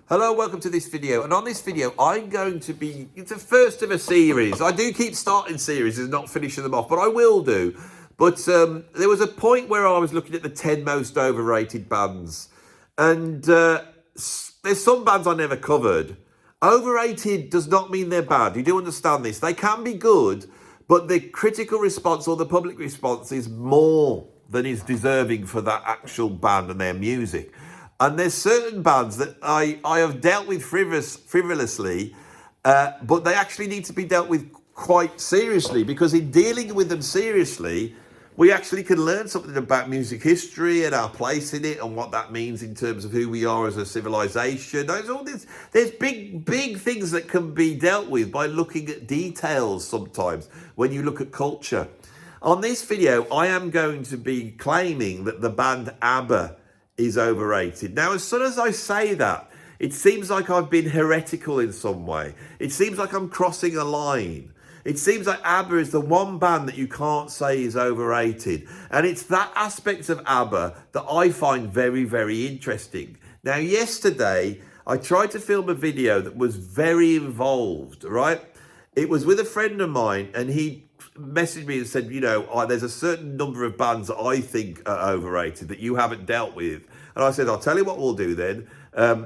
Hello, welcome to this video. And on this video, I'm going to be, it's the first of a series. I do keep starting series and not finishing them off, but I will do. But there was a point where I was looking at the 10 most overrated bands. And there's some bands I never covered. Overrated does not mean they're bad. You do understand this. They can be good, but the critical response or the public response is more than is deserving for that actual band and their music. And there's certain bands that I have dealt with frivolously, but they actually need to be dealt with quite seriously, because in dealing with them seriously, we actually can learn something about music history and our place in it and what that means in terms of who we are as a civilization. There's big things that can be dealt with by looking at details sometimes when you look at culture. On this video, I am going to be claiming that the band ABBA is overrated. Now, as soon as I say that, it seems like I've been heretical in some way. It seems like I'm crossing a line. It seems like ABBA is the one band that you can't say is overrated. And it's that aspect of ABBA that I find very, very interesting. Now, yesterday, I tried to film a video that was very involved, right? It was with a friend of mine, and he messaged me and said, you know, there's a certain number of bands that I think are overrated that you haven't dealt with. And I said, I'll tell you what we'll do then.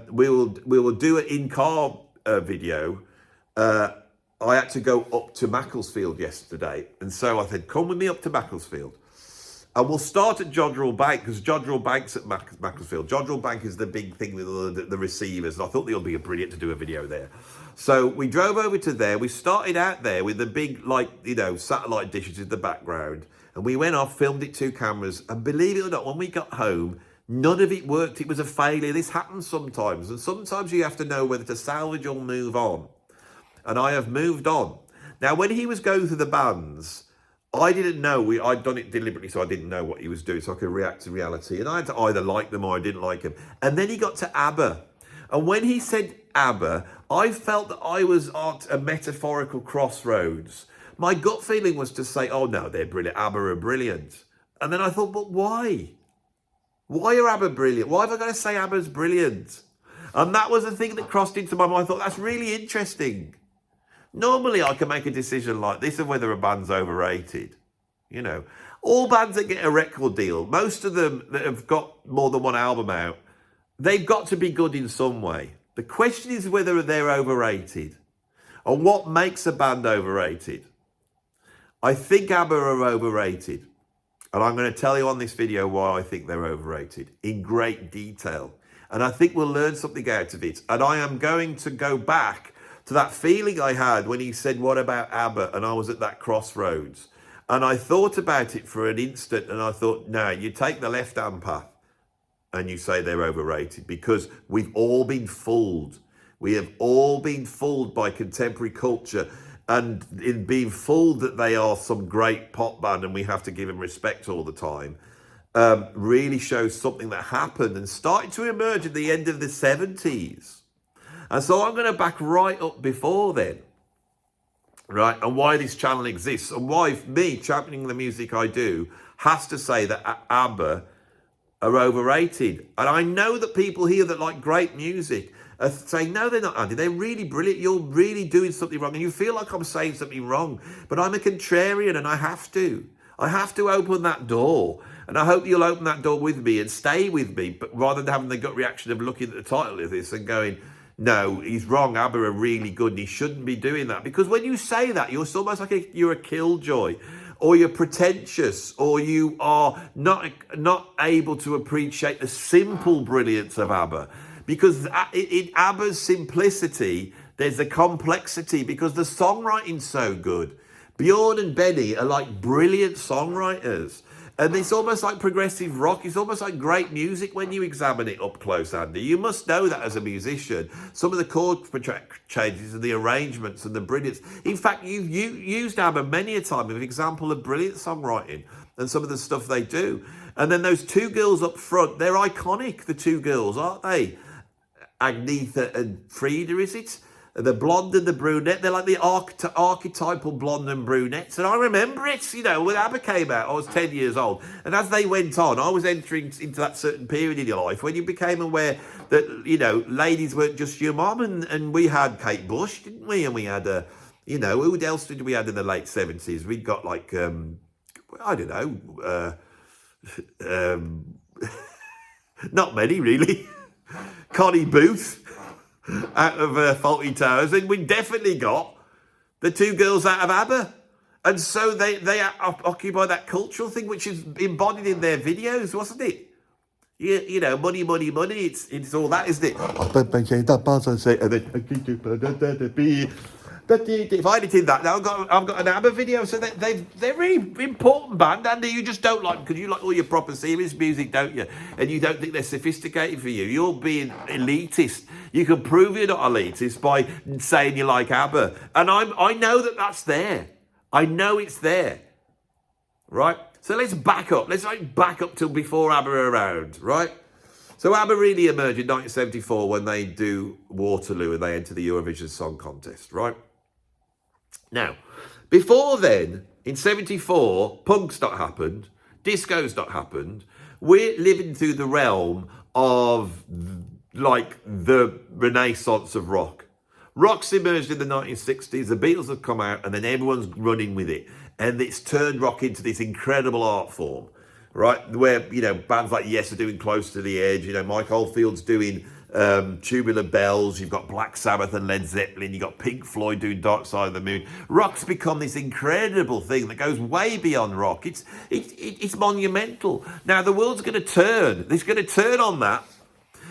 We will do an in-car video. I had to go up to Macclesfield yesterday. And so I said, come with me up to Macclesfield. And we'll start at Jodrell Bank, because Jodrell Bank's at Macclesfield. Jodrell Bank is the big thing with the receivers. And I thought they'll be brilliant to do a video there. So we drove over to there. We started out there with the big, satellite dishes in the background. And we went off, filmed it 2 cameras. And believe it or not, when we got home, none of it worked. It was a failure. This happens sometimes. And sometimes you have to know whether to salvage or move on. And I have moved on. Now, when he was going through the bands, I didn't know. I'd done it deliberately, so I didn't know what he was doing, so I could react to reality. And I had to either like them or I didn't like them. And then he got to ABBA. And when he said ABBA, I felt that I was at a metaphorical crossroads. My gut feeling was to say, oh no, they're brilliant. ABBA are brilliant. And then I thought, but why? Why are ABBA brilliant? Why have I got to say ABBA's brilliant? And that was the thing that crossed into my mind. I thought, that's really interesting. Normally, I can make a decision like this of whether a band's overrated. You know, all bands that get a record deal, most of them that have got more than one album out, they've got to be good in some way. The question is whether they're overrated. And what makes a band overrated? I think ABBA are overrated. And I'm going to tell you on this video why I think they're overrated in great detail. And I think we'll learn something out of it. And I am going to go back to that feeling I had when he said, what about ABBA? And I was at that crossroads. And I thought about it for an instant, and I thought, no, you take the left-hand path and you say they're overrated, because we've all been fooled. We have all been fooled by contemporary culture, and in being fooled that they are some great pop band and we have to give them respect all the time, really shows something that happened and started to emerge at the end of the 70s. And so I'm going to back right up before then, right? And why this channel exists, and why me championing the music I do has to say that ABBA are overrated. And I know that people here that like great music are saying, no, they're not, Andy. They're really brilliant. You're really doing something wrong. And you feel like I'm saying something wrong. But I'm a contrarian, and I have to. I have to open that door. And I hope you'll open that door with me and stay with me, but rather than having the gut reaction of looking at the title of this and going, no, he's wrong, ABBA are really good and he shouldn't be doing that. Because when you say that, you're almost like you're a killjoy, or you're pretentious, or you are not able to appreciate the simple brilliance of ABBA. Because in ABBA's simplicity, there's a complexity, because the songwriting's so good. Bjorn and Benny are like brilliant songwriters. And it's almost like progressive rock. It's almost like great music when you examine it up close, Andy. You must know that as a musician. Some of the chord changes and the arrangements and the brilliance. In fact, you've used ABBA many a time as an example of brilliant songwriting and some of the stuff they do. And then those 2 girls up front, they're iconic, the 2 girls, aren't they? Agnetha and Frida, is it? the blonde and the brunette. They're like the archetypal blonde and brunettes. And I remember it, you know, when ABBA came out, I was 10 years old. And as they went on, I was entering into that certain period in your life when you became aware that, you know, ladies weren't just your mum. And we had Kate Bush, didn't we? And we had, you know, who else did we have in the late 70s? We got like, I don't know, not many really. Connie Booth out of Faulty Towers, and we definitely got the two girls out of ABBA, and so they occupy that cultural thing which is embodied in their videos, wasn't it? You know, money, money, money. It's all that, isn't it? If I edited that, now I've got an ABBA video, so they're really important band, Andy. You just don't like them because you like all your proper serious music, don't you? And you don't think they're sophisticated for you. You're being elitist. You can prove you're not elitist by saying you like ABBA, and I know that that's there. I know it's there, right? So let's back up. Let's back up till before ABBA are around, right? So ABBA really emerged in 1974 when they do Waterloo and they enter the Eurovision Song Contest, right? Now, before then, in 74, punk's not happened, disco's not happened. We're living through the realm of, like, the renaissance of rock. Rock's emerged in the 1960s, the Beatles have come out, and then everyone's running with it. And it's turned rock into this incredible art form, right? Where, you know, bands like Yes are doing Close to the Edge, you know, Mike Oldfield's doing Tubular Bells, you've got Black Sabbath and Led Zeppelin, you've got Pink Floyd doing Dark Side of the Moon. Rock's become this incredible thing that goes way beyond rock. It's monumental. Now the world's going to turn. It's going to turn on that,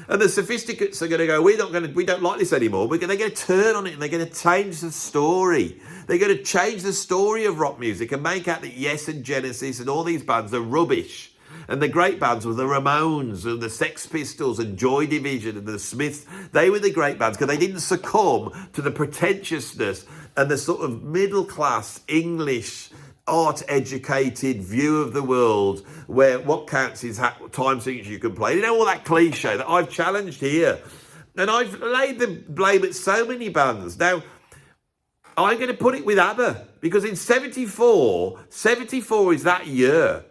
and the sophisticates are going to go, we don't like this anymore. They're going to turn on it, and they're going to change the story. They're going to change the story of rock music and make out that Yes and Genesis and all these bands are rubbish. And the great bands were the Ramones and the Sex Pistols and Joy Division and the Smiths. They were the great bands because they didn't succumb to the pretentiousness and the sort of middle-class English art-educated view of the world where what counts is time signature you can play. You know, all that cliche that I've challenged here. And I've laid the blame at so many bands. Now, I'm going to put it with ABBA because in 74 is that year.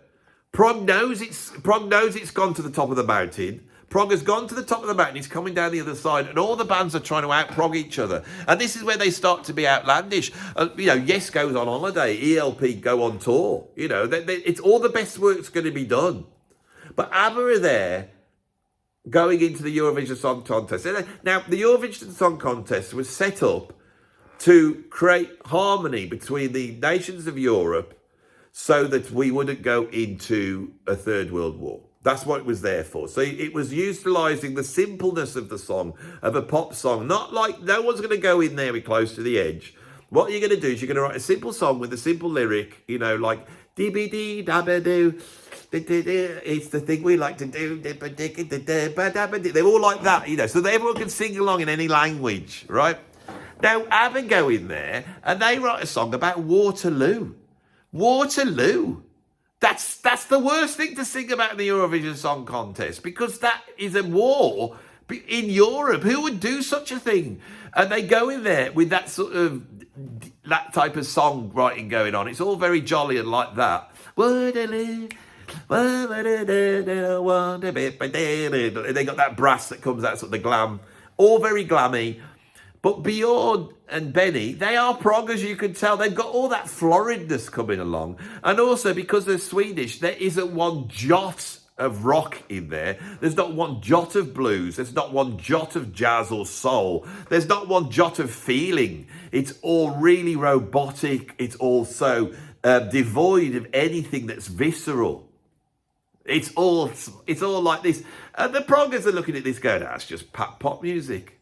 Prog knows it's gone to the top of the mountain. Prog has gone to the top of the mountain. It's coming down the other side, and all the bands are trying to out-prog each other. And this is where they start to be outlandish. You know, Yes goes on holiday. ELP go on tour. You know, it's all the best work's going to be done. But ABBA are there going into the Eurovision Song Contest. Now, the Eurovision Song Contest was set up to create harmony between the nations of Europe so that we wouldn't go into a third world war. That's what it was there for. So it was utilising the simpleness of the song, of a pop song. Not like, no one's going to go in there with Close to the Edge. What you're going to do is you're going to write a simple song with a simple lyric, you know, like, dee-be-dee-da-ba-doo, it's the thing we like to do. They're all like that, you know, so that everyone can sing along in any language, right? Now, ABBA go in there and they write a song about Waterloo. Waterloo. That's the worst thing to sing about in the Eurovision Song Contest because that is a war in Europe. Who would do such a thing? And they go in there with that sort of, that type of songwriting going on. It's all very jolly and like that. Waterloo. They got that brass that comes out, sort of the glam. All very glammy. But Bjorn and Benny, they are prog, as you can tell. They've got all that floridness coming along. And also, because they're Swedish, there isn't one jot of rock in there. There's not one jot of blues. There's not one jot of jazz or soul. There's not one jot of feeling. It's all really robotic. It's also devoid of anything that's visceral. It's all like this. And the proggers are looking at this going, that's just pop music.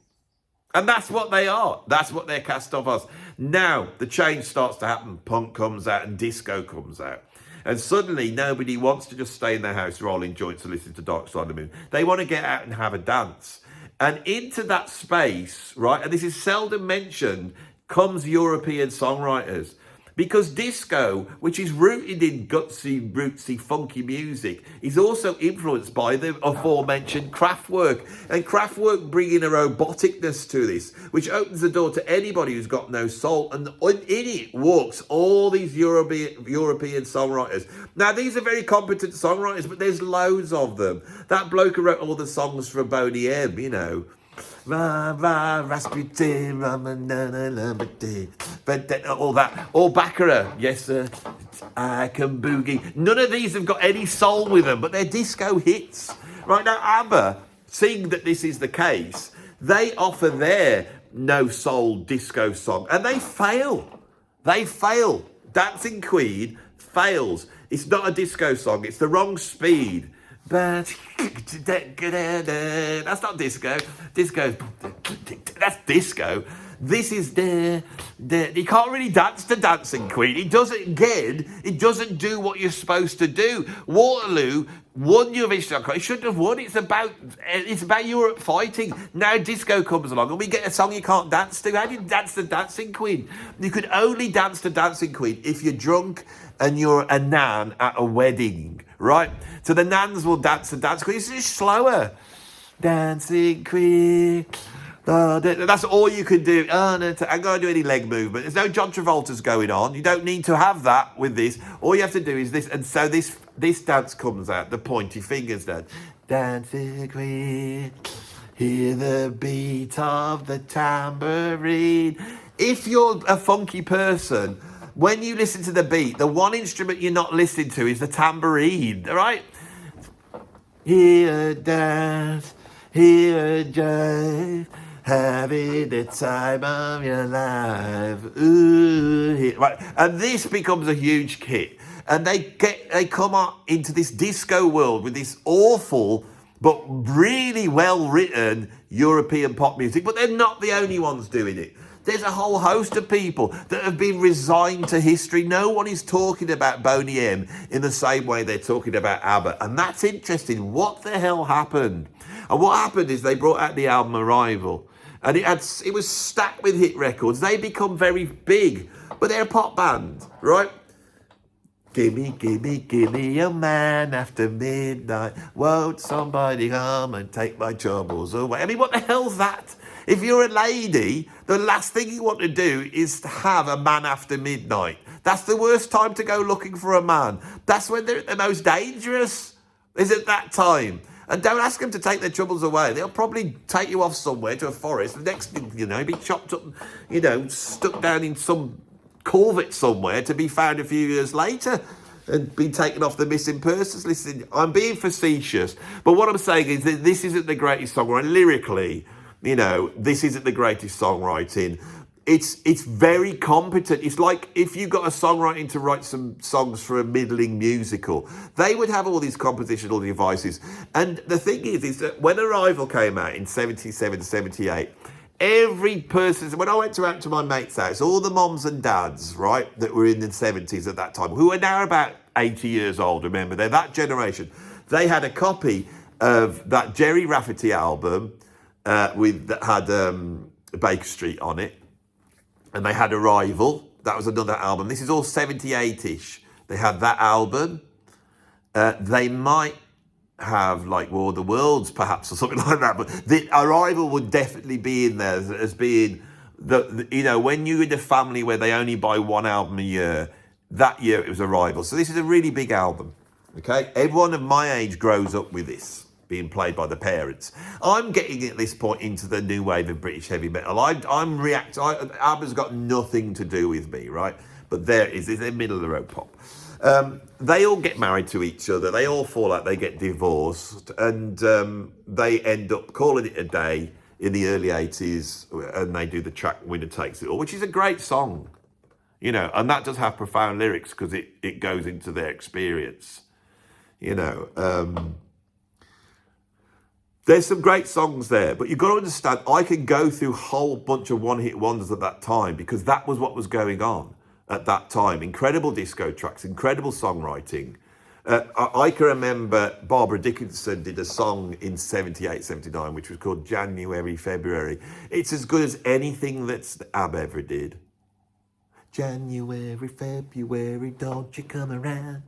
And that's what they are. That's what they're cast off as. Now, the change starts to happen. Punk comes out and disco comes out. And suddenly, nobody wants to just stay in their house rolling joints and listening to Dark Side of the Moon. They want to get out and have a dance. And into that space, right, and this is seldom mentioned, comes European songwriters. Because disco, which is rooted in gutsy, rootsy, funky music, is also influenced by the aforementioned Kraftwerk. And Kraftwerk bringing a roboticness to this, which opens the door to anybody who's got no soul. And in it walks all these European songwriters. Now, these are very competent songwriters, but there's loads of them. That bloke who wrote all the songs for Boney M, you know. Rasputin, all that, all Baccarat, yes sir, I can boogie. None of these have got any soul with them, but they're disco hits. Right now, ABBA, seeing that this is the case, they offer their no soul disco song, and they fail. They fail. Dancing Queen fails. It's not a disco song. It's the wrong speed. But that's not disco. That's disco. This is you can't really dance to Dancing Queen. It doesn't do what you're supposed to do. Waterloo won Eurovision. It shouldn't have won. It's about Europe fighting. Now disco comes along and we get a song you can't dance to. How do you dance to Dancing Queen? You could only dance to Dancing Queen if you're drunk and you're a nan at a wedding, right? So the nans will dance to Dancing Queen. It's just slower. Dancing Queen. Oh, that's all you can do. Oh, no, I can't do any leg movement. There's no John Travolta's going on. You don't need to have that with this. All you have to do is this. And so this dance comes out, the pointy fingers dance. Dancing Queen, hear the beat of the tambourine. If you're a funky person, when you listen to the beat, the one instrument you're not listening to is the tambourine, all right? Here a dance, here a jive, having the time of your life. Ooh, right. And this becomes a huge hit. And they come up into this disco world with this awful but really well-written European pop music. But they're not the only ones doing it. There's a whole host of people that have been resigned to history. No one is talking about Boney M in the same way they're talking about ABBA. And that's interesting. What the hell happened? And what happened is they brought out the album Arrival. And it was stacked with hit records. They become very big. But they're a pop band, right? Gimme, gimme, gimme a man after midnight. Won't somebody come and take my troubles away? I mean, what the hell's that? If you're a lady, the last thing you want to do is to have a man after midnight. That's the worst time to go looking for a man. That's when they're at the most dangerous, is at that time. And don't ask them to take their troubles away. They'll probably take you off somewhere to a forest. The next thing, you know, be chopped up, you know, stuck down in some culvert somewhere to be found a few years later and be taken off the missing persons list. I'm being facetious. But what I'm saying is that this isn't the greatest songwriting lyrically. You know, this isn't the greatest songwriting. It's very competent. It's like if you got a songwriting to write some songs for a middling musical, they would have all these compositional devices. And the thing is that when Arrival came out in 77, 78, every person, when I went out to my mate's house, all the moms and dads, right, that were in the 70s at that time, who are now about 80 years old, remember, they're that generation, they had a copy of that Jerry Rafferty album, that had Baker Street on it, and they had Arrival. That was another album. This is all 78-ish. They had that album. They might have like War of the Worlds, perhaps, or something like that. But the Arrival would definitely be in there as being the you know, when you're in a family where they only buy one album a year. That year it was Arrival. So this is a really big album. Okay, everyone of my age grows up with this being played by the parents. I'm getting at this point into the new wave of British heavy metal. ABBA's got nothing to do with me, right? But there it is. It's a middle of the road pop. They all get married to each other. They all fall out. They get divorced, and they end up calling it a day in the early 80s, and they do the track "Winner Takes It All," which is a great song, you know, and that does have profound lyrics because it goes into their experience, you know. There's some great songs there, but you've got to understand, I can go through a whole bunch of one-hit wonders at that time because that was what was going on at that time. Incredible disco tracks, incredible songwriting. I can remember Barbara Dickinson did a song in 78, 79, which was called January, February. It's as good as anything that ABBA ever did. January, February, don't you come around.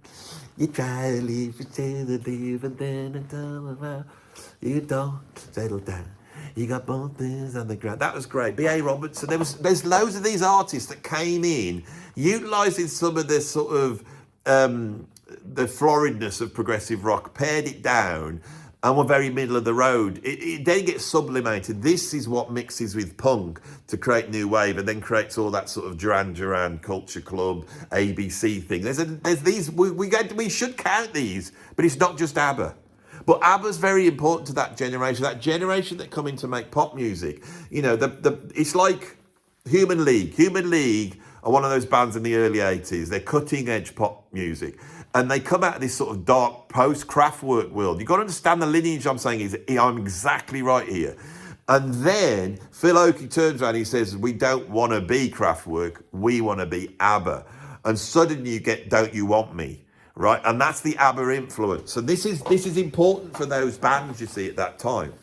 You try to leave, you say to leave, and then it don't around. You don't settle down. You got both things on the ground. That was great. B.A. Robertson. There's loads of these artists that came in, utilising some of this sort of the floridness of progressive rock, pared it down, and were very middle of the road. It then gets sublimated. This is what mixes with punk to create new wave, and then creates all that sort of Duran Duran, Culture Club, ABC thing. There's these. We should count these, but it's not just ABBA. But ABBA's very important to that generation that come in to make pop music. You know, it's like Human League. Human League are one of those bands in the early 80s. They're cutting edge pop music. And they come out of this sort of dark post-Kraftwerk world. You've got to understand the lineage I'm saying is, I'm exactly right here. And then Phil Oakey turns around and he says, we don't want to be Kraftwerk, we want to be ABBA. And suddenly you get Don't You Want Me, right? And that's the ABBA influence. And this is important for those bands, you see, at that time.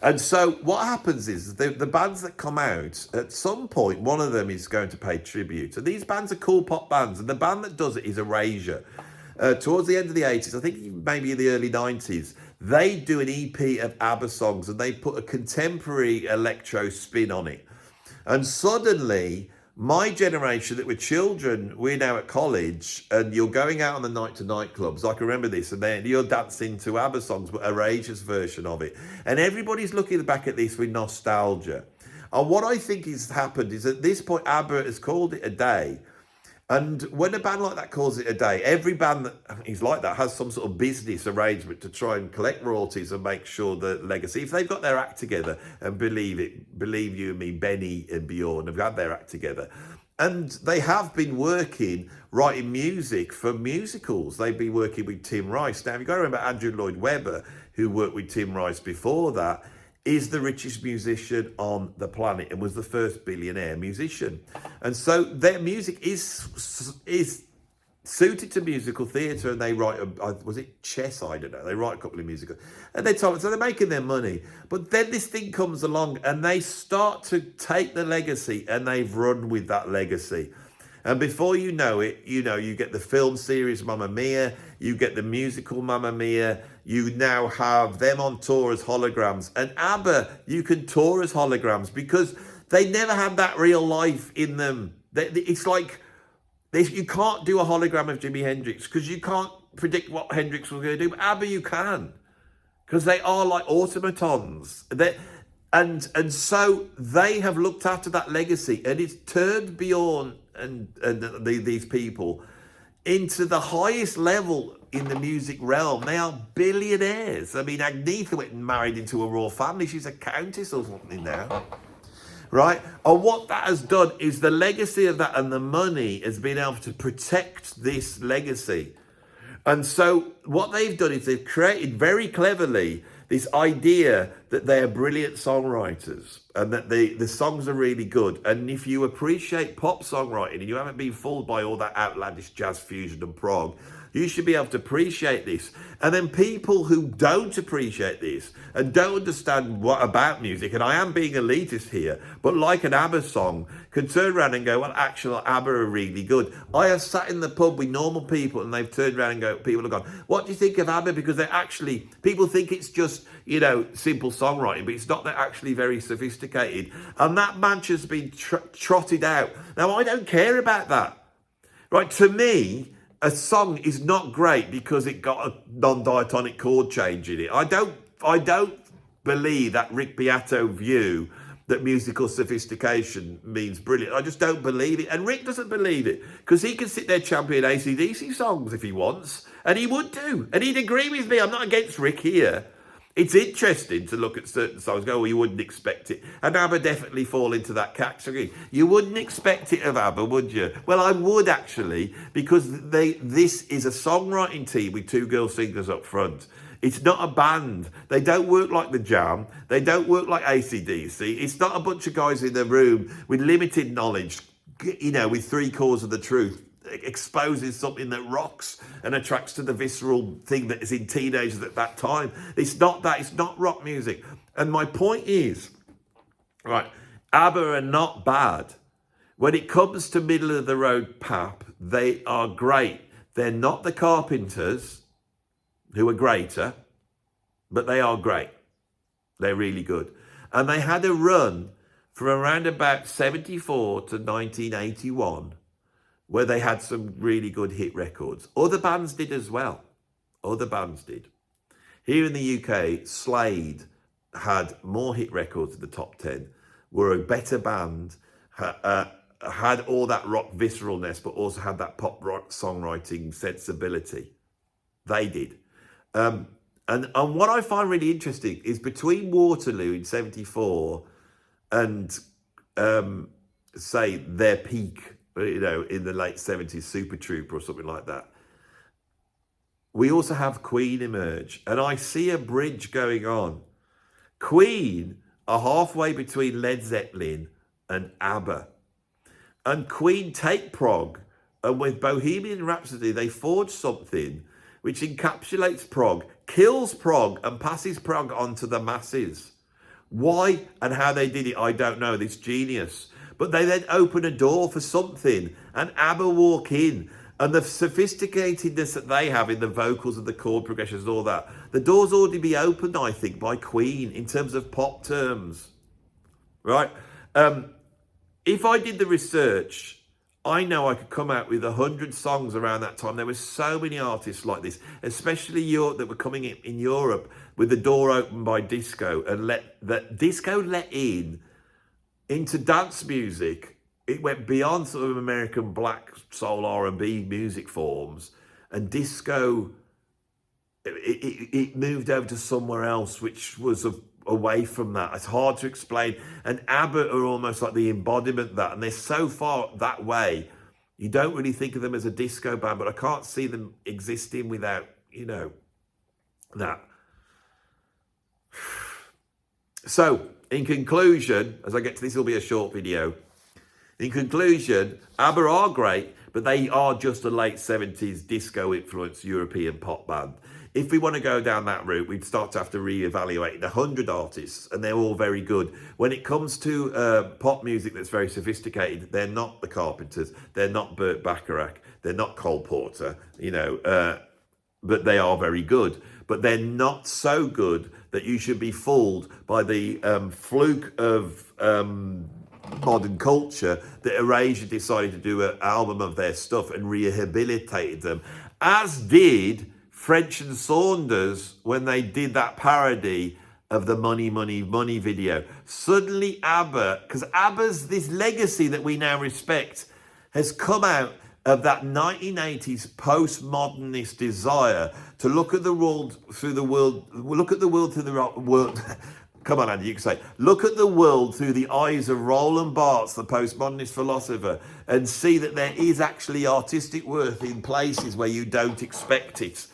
And so what happens is the bands that come out, at some point, one of them is going to pay tribute. And these bands are cool pop bands. And the band that does it is Erasure. Towards the end of the 80s, I think maybe in the early 90s, they do an EP of ABBA songs and they put a contemporary electro spin on it. And suddenly, my generation that were children, we're now at college, and you're going out on the night to nightclubs. I can remember this, and then you're dancing to ABBA songs, but Eraser's version of it. And everybody's looking back at this with nostalgia. And what I think has happened is at this point, ABBA has called it a day. And when a band like that calls it a day, every band that is like that has some sort of business arrangement to try and collect royalties and make sure the legacy, if they've got their act together, and believe you and me, Benny and Brion have got their act together. And they have been working, writing music for musicals. They've been working with Tim Rice. Now, you've got to remember Andrew Lloyd Webber, who worked with Tim Rice before that, is the richest musician on the planet and was the first billionaire musician. And so their music is suited to musical theatre, and they write, was it Chess? I don't know. They write a couple of musicals. And so they're making their money. But then this thing comes along and they start to take the legacy and they've run with that legacy. And before you know it, you get the film series Mamma Mia, you get the musical Mamma Mia, you now have them on tour as holograms. And ABBA, you can tour as holograms because they never had that real life in them. It's like, you can't do a hologram of Jimi Hendrix because you can't predict what Hendrix was going to do. But ABBA, you can, because they are like automatons. And so they have looked after that legacy, and it's turned Bjorn and these people into the highest level in the music realm. They are billionaires. I mean, Agnetha went and married into a royal family. She's a countess or something now, right? And what that has done is the legacy of that and the money has been able to protect this legacy. And so what they've done is they've created very cleverly this idea that they are brilliant songwriters and that the songs are really good. And if you appreciate pop songwriting and you haven't been fooled by all that outlandish jazz fusion and prog, you should be able to appreciate this. And then people who don't appreciate this and don't understand what about music, and I am being elitist here, but like an ABBA song, can turn around and go, well, actually, ABBA are really good. I have sat in the pub with normal people and they've turned around and go, people have gone, what do you think of ABBA? Because they're actually, people think it's just, simple songwriting, but it's not. They're actually very sophisticated. And that mantra's been trotted out. Now, I don't care about that. Right? To me, a song is not great because it got a non-diatonic chord change in it. I don't believe that Rick Beato view that musical sophistication means brilliant. I just don't believe it. And Rick doesn't believe it because he can sit there champion AC/DC songs if he wants, and he would do. And he'd agree with me. I'm not against Rick here. It's interesting to look at certain songs and go, well, you wouldn't expect it. And ABBA definitely fall into that category. You wouldn't expect it of ABBA, would you? Well, I would actually, because this is a songwriting team with two girl singers up front. It's not a band. They don't work like The Jam. They don't work like AC/DC. It's not a bunch of guys in the room with limited knowledge, with three cores of the truth, exposes something that rocks and attracts to the visceral thing that is in teenagers at that time. It's not that. It's not rock music. And my point is, right, ABBA are not bad, When it comes to middle of the road pap, they are great. They're not the Carpenters, who are greater, but they are great. They're really good. And they had a run from around about 74 to 1981 where they had some really good hit records. Other bands did as well. Other bands did. Here in the UK, Slade had more hit records in the top 10, were a better band, had all that rock visceralness, but also had that pop rock songwriting sensibility. They did. And what I find really interesting is between Waterloo in 74 and, say, their peak, you know, in the late 70s, Super Trooper or something like that, we also have Queen emerge. And I see a bridge going on. Queen are halfway between Led Zeppelin and ABBA. And Queen take prog, and with Bohemian Rhapsody, they forge something which encapsulates prog, kills prog, and passes prog on to the masses. Why and how they did it, I don't know. It's genius. But they then open a door for something, and ABBA walk in, and the sophisticatedness that they have in the vocals and the chord progressions and all that, the door's already been opened, I think, by Queen in terms of pop terms, right? If I did the research, I know I could come out with 100 songs around that time. There were so many artists like this, especially Europe, that were coming in Europe with the door opened by disco, and disco let into dance music. It went beyond sort of American black soul R&B music forms, and disco, it moved over to somewhere else, which was away from that. It's hard to explain. And ABBA are almost like the embodiment of that, and they're so far that way, you don't really think of them as a disco band, but I can't see them existing without, you know, that. So, in conclusion, as I get to this, will be a short video. In conclusion, ABBA are great, but they are just a late 70s disco-influenced European pop band. If we want to go down that route, we'd start to have to re-evaluate 100 artists, and they're all very good. When it comes to pop music that's very sophisticated, they're not the Carpenters, they're not Burt Bacharach, they're not Cole Porter, you know, but they are very good. But they're not so good that you should be fooled by the fluke of modern culture that Erasure decided to do an album of their stuff and rehabilitated them, as did French and Saunders when they did that parody of the Money, Money, Money video. Suddenly ABBA, because ABBA's, this legacy that we now respect, has come out of that 1980s postmodernist desire to look at the world through the world, look at the world through the world. Come on, Andy, you can say, look at the world through the eyes of Roland Barthes, the postmodernist philosopher, and see that there is actually artistic worth in places where you don't expect it.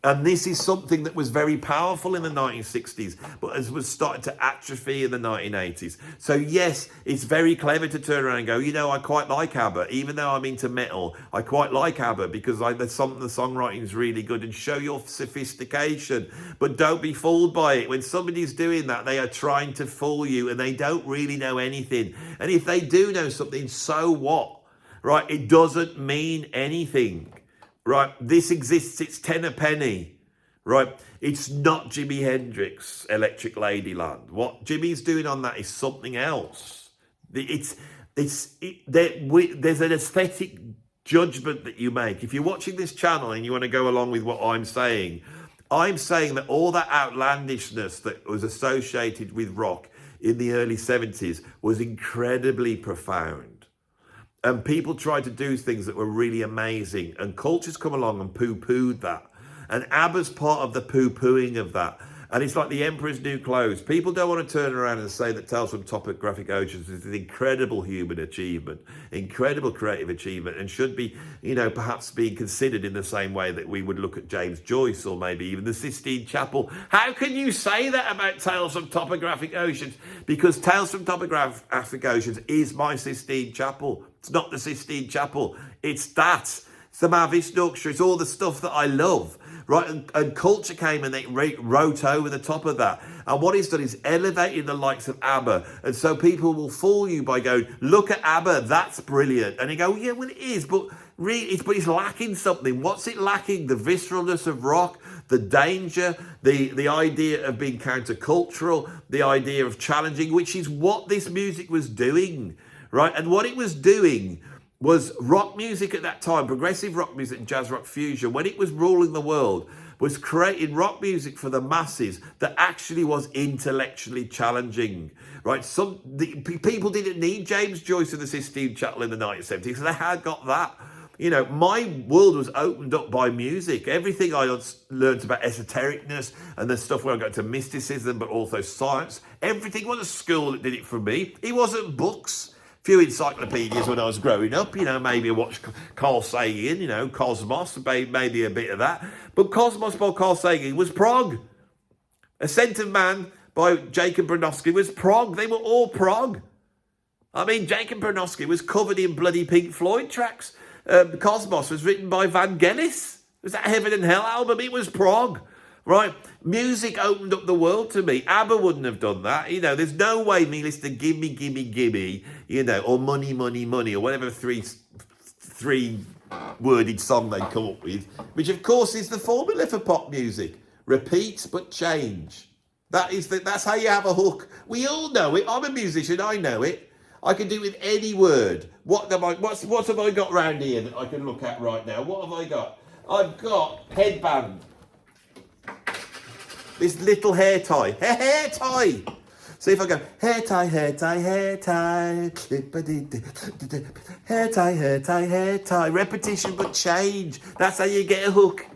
And this is something that was very powerful in the 1960s, but as was starting to atrophy in the 1980s. So yes, it's very clever to turn around and go, you know, I quite like ABBA, even though I'm into metal, I quite like ABBA because the songwriting is really good, and show your sophistication. But don't be fooled by it. When somebody's doing that, they are trying to fool you, and they don't really know anything. And if they do know something, so what? Right? It doesn't mean anything. Right, this exists, it's 10 a penny, right? It's not Jimi Hendrix, Electric Ladyland. What Jimmy's doing on that is something else. There's an aesthetic judgment that you make. If you're watching this channel and you want to go along with what I'm saying that all that outlandishness that was associated with rock in the early 70s was incredibly profound. And people tried to do things that were really amazing. And cultures come along and poo-pooed that. And ABBA's part of the poo-pooing of that. And it's like the Emperor's New Clothes. People don't want to turn around and say that Tales from Topographic Oceans is an incredible human achievement, incredible creative achievement, and should be, you know, perhaps being considered in the same way that we would look at James Joyce or maybe even the Sistine Chapel. How can you say that about Tales from Topographic Oceans? Because Tales from Topographic Oceans is my Sistine Chapel. It's not the Sistine Chapel. It's that. It's the Mahavishnu Orchestra. It's all the stuff that I love, right? And culture came and they wrote over the top of that. And what it's done is elevated the likes of ABBA. And so people will fool you by going, look at ABBA, that's brilliant. And you go, yeah, well, it is, but really, it's lacking something. What's it lacking? The visceralness of rock, the danger, the idea of being countercultural, the idea of challenging, which is what this music was doing, right? And what it was doing was rock music at that time, progressive rock music and jazz rock fusion, when it was ruling the world, was creating rock music for the masses that actually was intellectually challenging, right? People didn't need James Joyce and the Sistine Chapel in the 1970s, because they had got that. You know, my world was opened up by music. Everything I learned about esotericness and the stuff where I got to mysticism, but also science, everything was a school that did it for me. It wasn't books. Few encyclopedias when I was growing up, you know, maybe I watched Carl Sagan, you know, Cosmos, maybe a bit of that. But Cosmos by Carl Sagan was prog. Ascent of Man by Jacob Bronowski was prog. They were all prog. I mean, Jacob Bronowski was covered in bloody Pink Floyd tracks. Cosmos was written by Vangelis. It was that Heaven and Hell album. It was prog. Right, music opened up the world to me. ABBA wouldn't have done that. You know, there's no way me listening to Gimme, Gimme, Gimme, you know, or Money, Money, Money, or whatever three-worded song they'd come up with, which of course is the formula for pop music. Repeat but change. That's how you have a hook. We all know it. I'm a musician. I know it. I can do it with any word. What have I got round here that I can look at right now? What have I got? I've got headband. This little hair tie. Hair tie. See if I go, hair tie, hair tie, hair tie. Hair tie, hair tie, hair tie. Repetition but change. That's how you get a hook.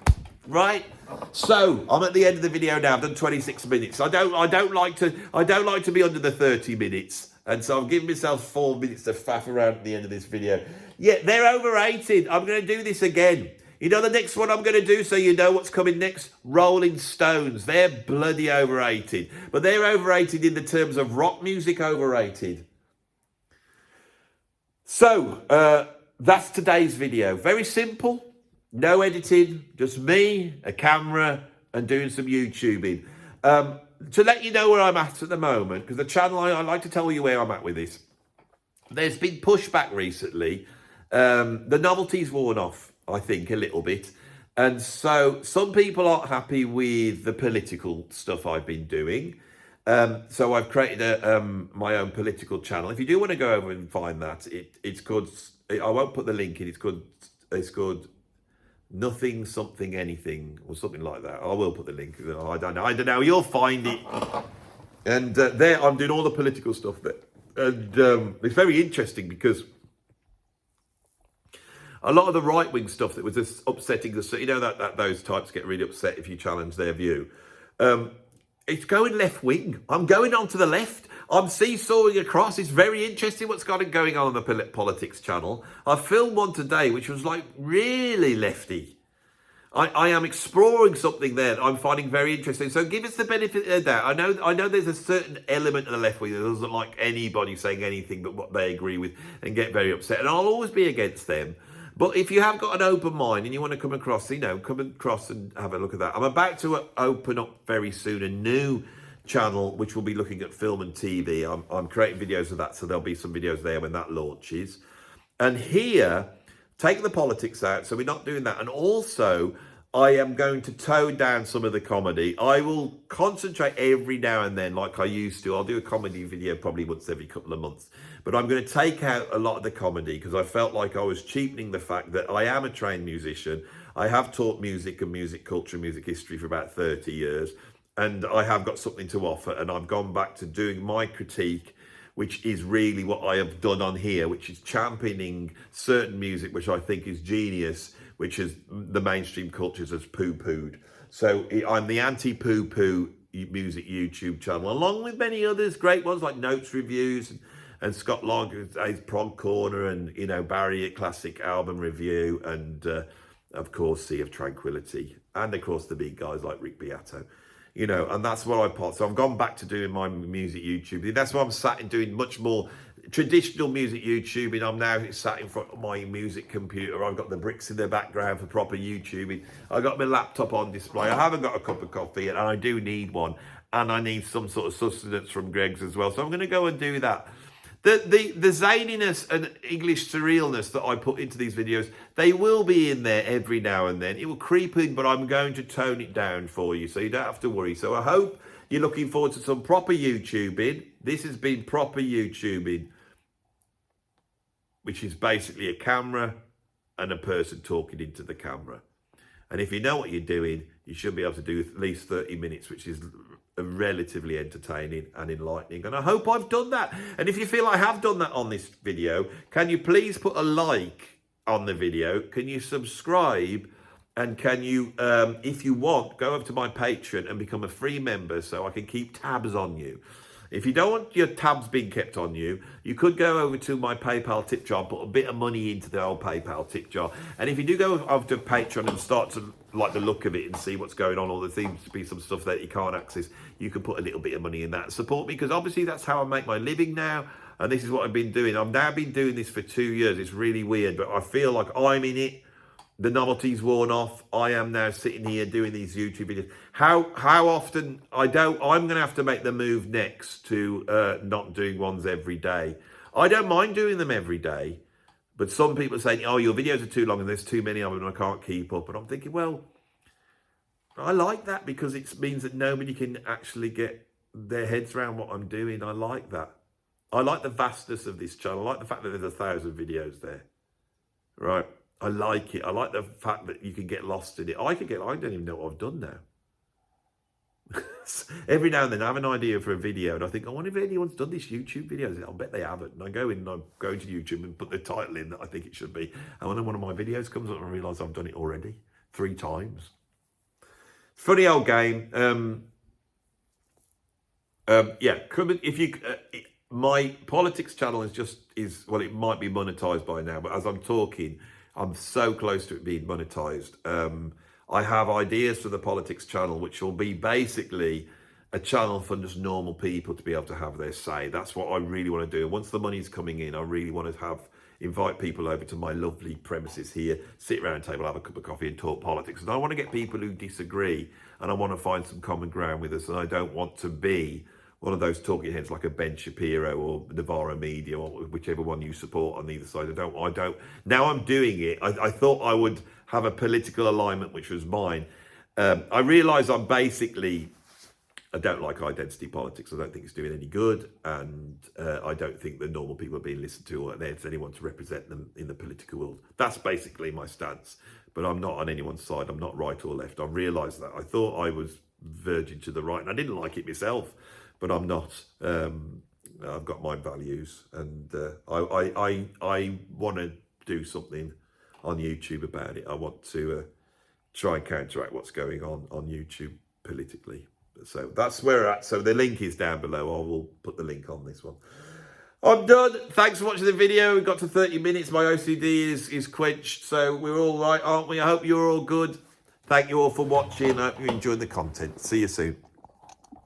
Right? So, I'm at the end of the video now. I've done 26 minutes. I don't like to be under the 30 minutes. And so I'm giving myself 4 minutes to faff around at the end of this video. Yeah, they're overrated. I'm going to do this again. You know the next one I'm going to do, so you know what's coming next? Rolling Stones. They're bloody overrated. But they're overrated in the terms of rock music overrated. So, that's today's video. Very simple. No editing. Just me, a camera, and doing some YouTubing. To let you know where I'm at the moment, because the channel, I like to tell you where I'm at with this. There's been pushback recently. The novelty's worn off, I think, a little bit. And so some people aren't happy with the political stuff I've been doing. So I've created my own political channel. If you do want to go over and find that, it's called, I won't put the link in, it's called Nothing Something Anything or something like that. I will put the link. I don't know. You'll find it. And there I'm doing all the political stuff there. And it's very interesting because a lot of the right-wing stuff that was just upsetting the, you know, that those types get really upset if you challenge their view. It's going left-wing. I'm going on to the left. I'm seesawing across. It's very interesting what's going on the politics channel. I filmed one today which was like really lefty. I am exploring something there that I'm finding very interesting. So give us the benefit of that. I know there's a certain element of the left wing that doesn't like anybody saying anything but what they agree with and get very upset. And I'll always be against them. But if you have got an open mind and you want to come across, you know, come across and have a look at that. I'm about to open up very soon a new channel which will be looking at film and TV. I'm creating videos of that, so there'll be some videos there when that launches. And here, take the politics out, so we're not doing that. And also, I am going to tone down some of the comedy. I will concentrate every now and then like I used to. I'll do a comedy video probably once every couple of months. But I'm going to take out a lot of the comedy because I felt like I was cheapening the fact that I am a trained musician. I have taught music and music culture, music history for about 30 years. And I have got something to offer. And I've gone back to doing my critique, which is really what I have done on here, which is championing certain music, which I think is genius, which is the mainstream cultures has poo-pooed. So I'm the anti-poo-poo music YouTube channel, along with many others, great ones like Notes Reviews and Scott Long, his Prog Corner, and, you know, Barry at Classic Album Review, and of course, Sea of Tranquility, and of course the big guys like Rick Beato. You know, and that's what I part. So I've gone back to doing my music YouTube. That's why I'm sat and doing much more traditional music YouTubing. I'm now sat in front of my music computer. I've got the bricks in the background for proper YouTubing. I've got my laptop on display. I haven't got a cup of coffee yet, and I do need one. And I need some sort of sustenance from Greg's as well. So I'm going to go and do that. The zaniness and English surrealness that I put into these videos, they will be in there every now and then. It will creep in, but I'm going to tone it down for you, so you don't have to worry. So I hope you're looking forward to some proper YouTubing. This has been proper YouTubing, which is basically a camera and a person talking into the camera. And if you know what you're doing, you should be able to do at least 30 minutes, which is relatively entertaining and enlightening. And I hope I've done that. And if you feel I have done that on this video, can you please put a like on the video? Can you subscribe? And can you, if you want, go over to my Patreon and become a free member so I can keep tabs on you. If you don't want your tabs being kept on you, you could go over to my PayPal tip jar, put a bit of money into the old PayPal tip jar. And if you do go over to Patreon and start to like the look of it and see what's going on, or there seems to be some stuff that you can't access, you can put a little bit of money in that and support me, because obviously that's how I make my living now. And this is what I've been doing. I've now been doing this for 2 years. It's really weird, but I feel like I'm in it. The novelty's worn off. I am now sitting here doing these YouTube videos. How often I'm going to have to make the move next to not doing ones every day. I don't mind doing them every day, but some people are saying, oh, your videos are too long and there's too many of them and I can't keep up. And I'm thinking, well, I like that because it means that nobody can actually get their heads around what I'm doing. I like that. I like the vastness of this channel. I like the fact that there's 1,000 videos there, right? I like it. I like the fact that you can get lost in it. I don't even know what I've done now. Every now and then I have an idea for a video and I think, I wonder if anyone's done this YouTube video. I'll bet they haven't. And I go in and I go into YouTube and put the title in that I think it should be. And when one of my videos comes up, I realise I've done it already 3 times. Funny old game. Yeah, if you... my politics channel is well, it might be monetized by now, but as I'm talking, I'm so close to it being monetized. I have ideas for the politics channel, which will be basically a channel for just normal people to be able to have their say. That's what I really want to do. Once the money's coming in, I really want to invite people over to my lovely premises here, sit around a table, have a cup of coffee and talk politics. And I want to get people who disagree, and I want to find some common ground with us. And I don't want to be one of those talking heads like a Ben Shapiro or Navarro Media or whichever one you support on either side. I don't. Now I'm doing it. I thought I would have a political alignment, which was mine. I realise I don't like identity politics. I don't think it's doing any good. And I don't think the normal people are being listened to or there's anyone to represent them in the political world. That's basically my stance. But I'm not on anyone's side. I'm not right or left. I realised that. I thought I was verging to the right and I didn't like it myself. But I'm not. I've got my values, and I want to do something on YouTube about it. I want to try and counteract what's going on YouTube politically. So that's where we're at. So the link is down below. I will put the link on this one. I'm done. Thanks for watching the video. We got to 30 minutes. My OCD is quenched, so we're all right, aren't we? I hope you're all good. Thank you all for watching. I hope you enjoyed the content. See you soon.